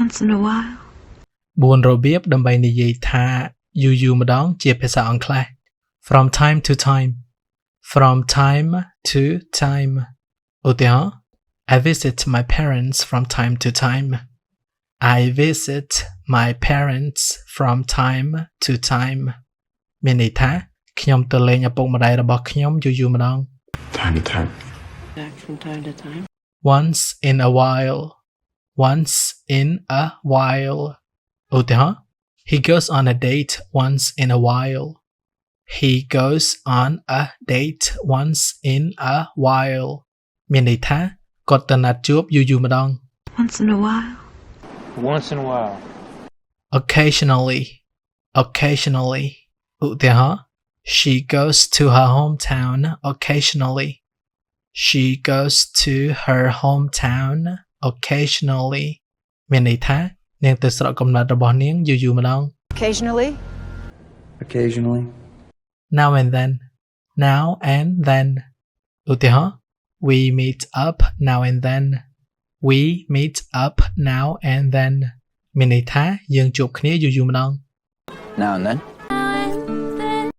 Once in a while. 4 របៀបដើម្បីនិយាយថាយូរៗម្ដងជាភាសាអង់គ្លេស From time to time. From time to time. ឧទាហរណ៍ I visit my parents from time to time. I visit my parents from time to time. មានន័យថាខ្ញុំទៅលេងឪពុកម្ដាយរបស់ខ្ញុំយូរៗម្ដង Time to time. From time to time. Once in a while. Once in a while. ឧទាហរណ៍ He goes on a date once in a while. He goes on a date once in a while. មានន័យថាគាត់ទៅណាត់ជួបយូរៗម្ដង Once in a while. Once in a while. Occasionally. Occasionally. ឧទាហរណ៍ She goes to her hometown occasionally. She goes to her hometown occasionally. មានន័យថានាងទៅស្រុកកំណើតរបស់នាងយូរៗម្ដង Occasionally. Occasionally. Now and then. Now and then. ឧទាហរណ៍ We meet up now and then. We meet up now and then. មានន័យថាយើងជួបគ្នាយូរៗម្ដង Now and then.